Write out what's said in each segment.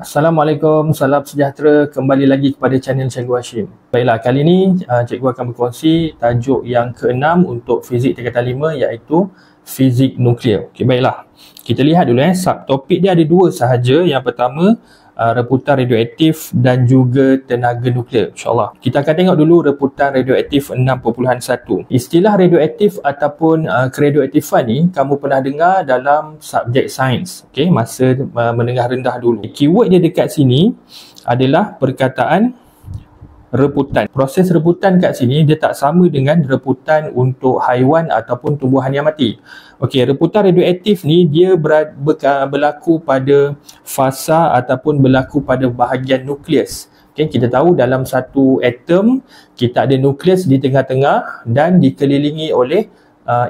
Assalamualaikum, salam sejahtera, kembali lagi kepada channel Cikgu Hashim. Baiklah, kali ini Cikgu akan berkongsi tajuk yang ke-6 untuk fizik tingkatan 5 iaitu fizik nuklear. Okey, baiklah. Kita lihat dulu subtopik dia ada dua sahaja. Yang pertama, reputan radioaktif dan juga tenaga nuklear, insyaAllah. Kita akan tengok dulu reputan radioaktif 6.1. Istilah radioaktif ataupun keradioaktifan ni kamu pernah dengar dalam subjek sains, okay? Masa menengah rendah dulu. Keyword dia dekat sini adalah perkataan reputan. Proses reputan kat sini dia tak sama dengan reputan untuk haiwan ataupun tumbuhan yang mati. Okey, reputan radioaktif ni dia berlaku pada fasa ataupun berlaku pada bahagian nukleus. Okay, kita tahu dalam satu atom kita ada nukleus di tengah-tengah dan dikelilingi oleh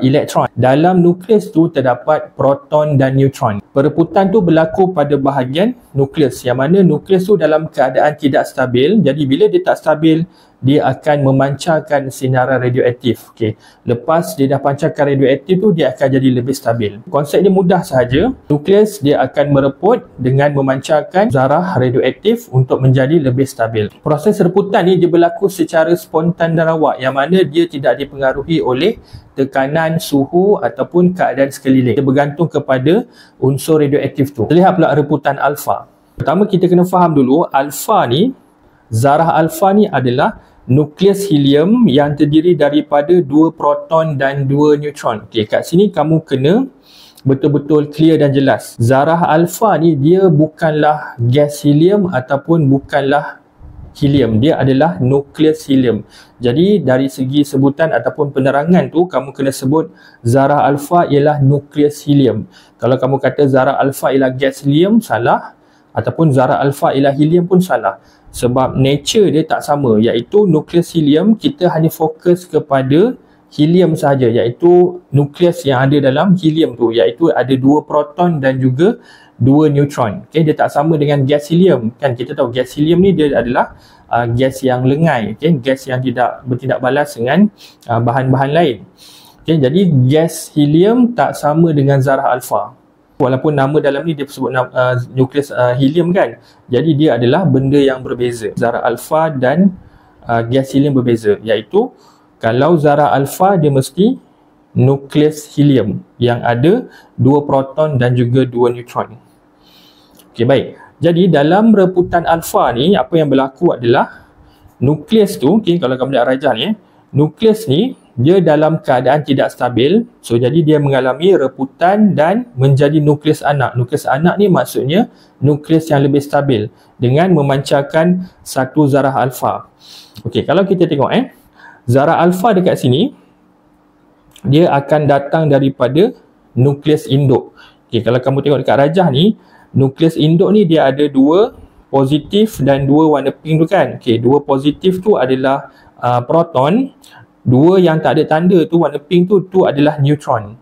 elektron. Dalam nukleus tu terdapat proton dan neutron. Pereputan tu berlaku pada bahagian nukleus, yang mana nukleus tu dalam keadaan tidak stabil. Jadi bila dia tak stabil, dia akan memancarkan sinaran radioaktif. Okey, lepas dia dah pancarkan radioaktif tu, dia akan jadi lebih stabil. Konsep dia mudah sahaja. Nukleus dia akan mereput dengan memancarkan zarah radioaktif untuk menjadi lebih stabil. Proses reputan ni dia berlaku secara spontan dan rawak, yang mana dia tidak dipengaruhi oleh tekanan, suhu ataupun keadaan sekeliling. Dia bergantung kepada unsur radioaktif tu. Lihat pula reputan alfa. Pertama kita kena faham dulu, alfa ni, zarah alfa ni adalah nukleus helium yang terdiri daripada 2 proton dan 2 neutron. Okey, kat sini kamu kena betul-betul clear dan jelas. Zarah alfa ni dia bukanlah gas helium ataupun bukanlah helium, dia adalah nukleus helium. Jadi dari segi sebutan ataupun penerangan tu kamu kena sebut zarah alfa ialah nukleus helium. Kalau kamu kata zarah alfa ialah gas helium, salah, ataupun zarah alfa ialah helium pun salah. Sebab nature dia tak sama, iaitu nukleus helium kita hanya fokus kepada helium sahaja, iaitu nukleus yang ada dalam helium tu, iaitu ada 2 proton dan juga 2 neutron. Okay, dia tak sama dengan gas helium. Kan kita tahu gas helium ni dia adalah gas yang lengai, okay? Gas yang tidak bertindak balas dengan bahan-bahan lain. Okay, jadi gas helium tak sama dengan zarah alfa. Walaupun nama dalam ni dia sebut nukleus helium kan. Jadi dia adalah benda yang berbeza. Zarah alfa dan gas helium berbeza, iaitu kalau zarah alfa dia mesti nukleus helium yang ada 2 proton dan juga 2 neutron. Okey, baik. Jadi dalam reputan alfa ni apa yang berlaku adalah nukleus tu, okay, kalau kamu lihat rajah ni, nukleus ni dia dalam keadaan tidak stabil. So jadi dia mengalami reputan dan menjadi nukleus anak. Nukleus anak ni maksudnya nukleus yang lebih stabil dengan memancarkan satu zarah alfa. Okey, kalau kita tengok zarah alfa dekat sini dia akan datang daripada nukleus induk. Okey, kalau kamu tengok dekat rajah ni, nukleus induk ni dia ada 2 positif dan 2 warna pink tu kan. Okey, 2 positif tu adalah proton, 2 yang tak ada tanda tu warna pink tu adalah neutron.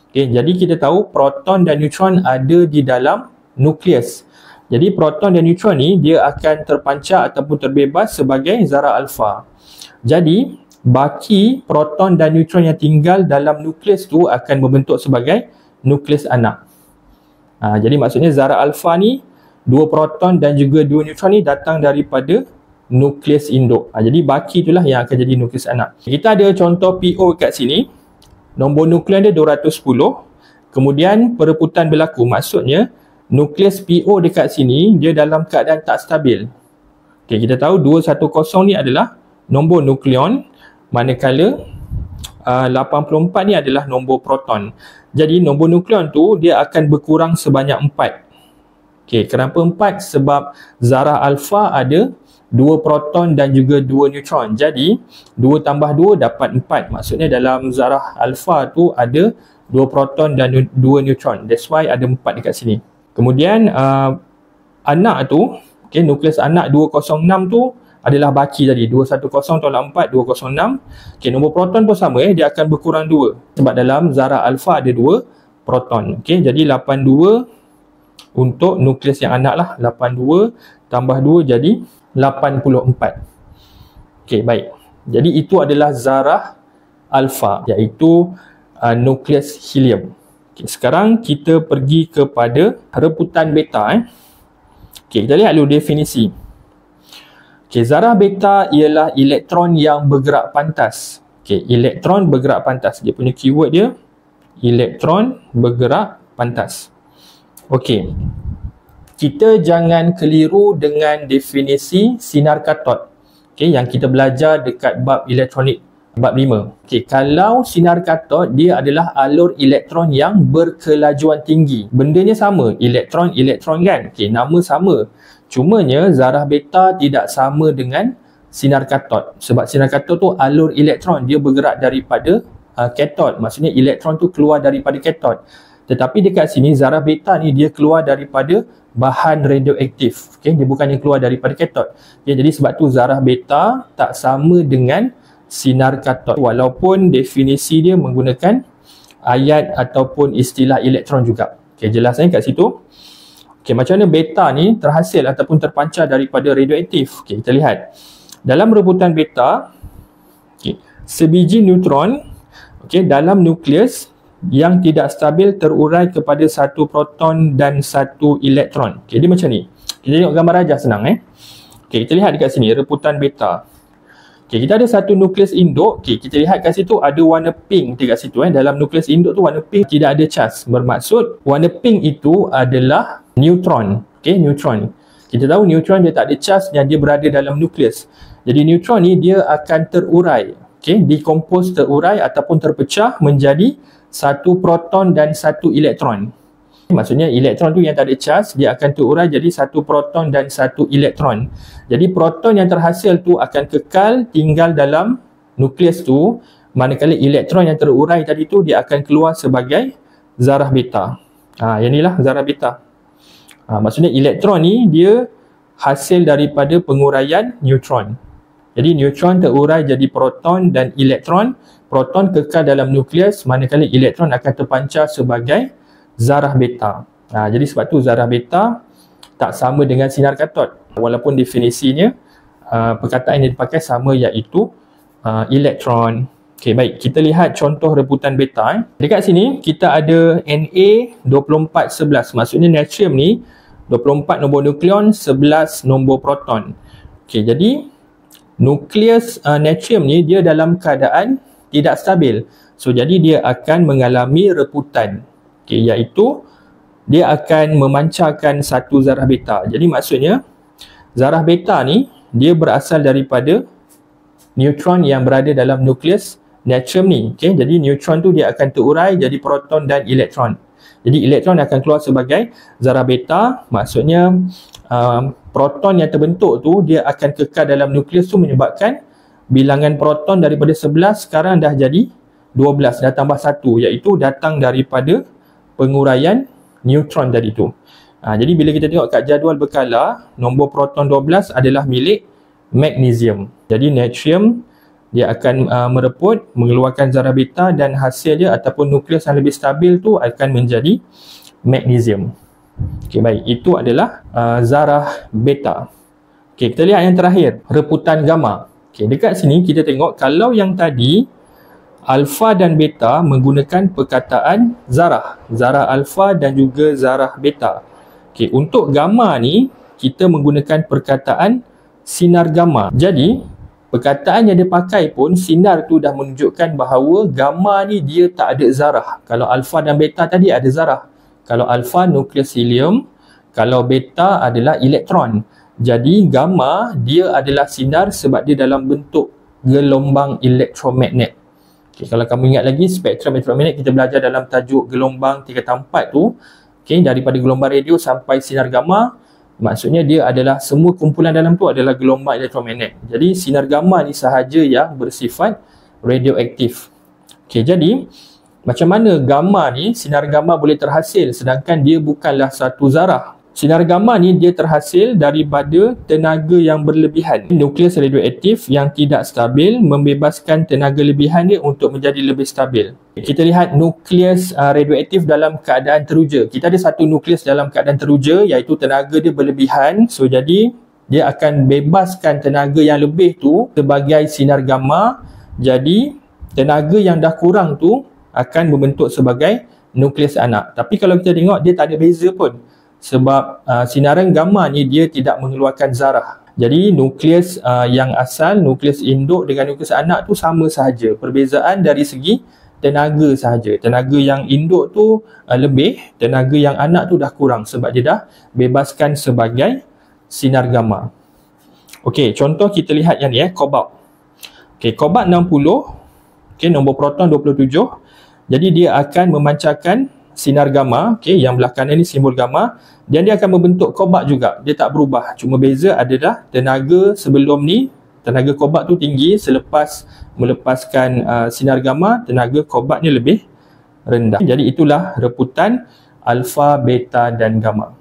Okey, jadi kita tahu proton dan neutron ada di dalam nukleus. Jadi proton dan neutron ni dia akan terpancar ataupun terbebas sebagai zarah alfa. Jadi baki proton dan neutron yang tinggal dalam nukleus tu akan membentuk sebagai nukleus anak. Jadi maksudnya zarah alfa ni 2 proton dan juga 2 neutron ni datang daripada nukleus induk. Jadi baki itulah yang akan jadi nukleus anak. Kita ada contoh PO kat sini. Nombor nukleon dia 210. Kemudian pereputan berlaku. Maksudnya nukleus PO dekat sini dia dalam keadaan tak stabil. Okay, kita tahu 210 ni adalah nombor nukleon, manakala 84 ni adalah nombor proton. Jadi nombor nukleon tu dia akan berkurang sebanyak 4. Okay, kenapa 4? Sebab zarah alfa ada 2 proton dan juga 2 neutron. Jadi 2 tambah 2 dapat 4. Maksudnya dalam zarah alfa tu ada 2 proton dan 2 neutron. That's why ada 4 dekat sini. Kemudian anak tu, okay, nukleus anak 206 tu adalah baki tadi. 210 tolak 4, 206. Okay, nombor proton pun sama, dia akan berkurang 2. Sebab dalam zarah alfa ada 2 proton. Okay, jadi 82 untuk nukleus yang anak lah. 82 tambah 2 jadi 84. Okey, baik. Jadi itu adalah zarah alfa, iaitu nukleus helium. Okay, sekarang kita pergi kepada reputan beta. Okey, kita lihat dulu definisi. Okey, zarah beta ialah elektron yang bergerak pantas. Okey, elektron bergerak pantas. Dia punya keyword dia elektron bergerak pantas. Okey. Kita jangan keliru dengan definisi sinar katod. Okey, yang kita belajar dekat bab elektronik bab 5. Okey, kalau sinar katod dia adalah alur elektron yang berkelajuan tinggi. Bendanya sama, elektron kan. Okey, nama sama. Cumanya zarah beta tidak sama dengan sinar katod. Sebab sinar katod tu alur elektron, dia bergerak daripada katod. Maksudnya elektron tu keluar daripada katod. Tetapi dekat sini zarah beta ni dia keluar daripada bahan radioaktif. Okey, dia bukannya keluar daripada katod. Okay, jadi sebab tu zarah beta tak sama dengan sinar katod. Walaupun definisi dia menggunakan ayat ataupun istilah elektron juga. Okey, jelas kat situ. Okey, macam mana beta ni terhasil ataupun terpancar daripada radioaktif? Okey, kita lihat. Dalam rebutan beta, okay, sebiji neutron dalam nukleus yang tidak stabil terurai kepada satu proton dan satu elektron. Okay, dia macam ni. Kita tengok gambar rajah senang. Okay, kita lihat dekat sini, reputan beta. Okay, kita ada satu nukleus induk. Okay, kita lihat kat situ ada warna pink dekat situ. Dalam nukleus induk tu warna pink tidak ada charge. Bermaksud warna pink itu adalah neutron. Okay, neutron. Kita tahu neutron dia tak ada charge dan dia berada dalam nukleus. Jadi neutron ni dia akan terurai. Okay, decompose, terurai ataupun terpecah menjadi satu proton dan satu elektron. Maksudnya elektron tu yang tak ada charge, dia akan terurai jadi satu proton dan satu elektron. Jadi proton yang terhasil tu akan kekal tinggal dalam nukleus tu, manakala elektron yang terurai tadi tu dia akan keluar sebagai zarah beta. Yang inilah zarah beta. Maksudnya elektron ni dia hasil daripada penguraian neutron. Jadi neutron terurai jadi proton dan elektron. Proton kekal dalam nukleus, manakala elektron akan terpancar sebagai zarah beta. Jadi sebab tu zarah beta tak sama dengan sinar katod. Walaupun definisinya perkataan yang dipakai sama, iaitu elektron. Okey, baik. Kita lihat contoh rebutan beta. Dekat sini kita ada Na2411. Maksudnya natrium ni 24 nombor nukleon, 11 nombor proton. Okey, jadi nukleus natrium ni dia dalam keadaan tidak stabil. So jadi dia akan mengalami reputan. Okey, iaitu dia akan memancarkan satu zarah beta. Jadi maksudnya zarah beta ni dia berasal daripada neutron yang berada dalam nukleus natrium ni. Okey, jadi neutron tu dia akan terurai jadi proton dan elektron. Jadi elektron akan keluar sebagai zarah beta. Maksudnya proton yang terbentuk tu dia akan kekal dalam nukleus tu, menyebabkan bilangan proton daripada 11 sekarang dah jadi 12, dah tambah 1, iaitu datang daripada penguraian neutron tadi tu. Jadi bila kita tengok kat jadual berkala, nombor proton 12 adalah milik magnesium. Jadi natrium dia akan mereput, mengeluarkan zarah beta, dan hasil dia ataupun nukleus yang lebih stabil tu akan menjadi magnesium. Okey, baik. Itu adalah zarah beta. Okey, kita lihat yang terakhir, reputan gamma. Okey, dekat sini kita tengok kalau yang tadi alfa dan beta menggunakan perkataan zarah. Zarah alfa dan juga zarah beta. Okey, untuk gamma ni kita menggunakan perkataan sinar gamma. Jadi perkataan yang dipakai pun, sinar tu dah menunjukkan bahawa gamma ni dia tak ada zarah. Kalau alfa dan beta tadi ada zarah. Kalau alfa nukleus helium, kalau beta adalah elektron. Jadi gamma dia adalah sinar sebab dia dalam bentuk gelombang elektromagnet. Okay, kalau kamu ingat lagi spektrum elektromagnet kita belajar dalam tajuk gelombang tingkatan 4 tu. Okay, daripada gelombang radio sampai sinar gamma, maksudnya dia adalah semua kumpulan dalam tu adalah gelombang elektromagnet. Jadi sinar gamma ni sahaja yang bersifat radioaktif. Okay, jadi macam mana gamma ni, sinar gamma boleh terhasil sedangkan dia bukanlah satu zarah? Sinar gamma ni dia terhasil daripada tenaga yang berlebihan. Nukleus radioaktif yang tidak stabil membebaskan tenaga lebihan dia untuk menjadi lebih stabil. Kita lihat nukleus radioaktif dalam keadaan teruja. Kita ada satu nukleus dalam keadaan teruja, iaitu tenaga dia berlebihan. So jadi dia akan bebaskan tenaga yang lebih tu sebagai sinar gamma. Jadi tenaga yang dah kurang tu akan membentuk sebagai nukleus anak. Tapi kalau kita tengok dia tak ada beza pun. Sebab sinaran gamma ni dia tidak mengeluarkan zarah. Jadi nukleus yang asal, nukleus induk dengan nukleus anak tu sama sahaja. Perbezaan dari segi tenaga sahaja. Tenaga yang induk tu lebih, tenaga yang anak tu dah kurang sebab dia dah bebaskan sebagai sinar gamma. Okey, contoh kita lihat yang ni cobalt. Okey, cobalt 60, okey, nombor proton 27. Jadi dia akan memancarkan sinar gamma, okey, yang belah kanan ni simbol gamma, dan dia akan membentuk cobalt juga. Dia tak berubah. Cuma beza adalah tenaga sebelum ni, tenaga cobalt tu tinggi, selepas melepaskan sinar gamma, tenaga cobalt ni lebih rendah. Jadi itulah reputan alfa, beta dan gamma.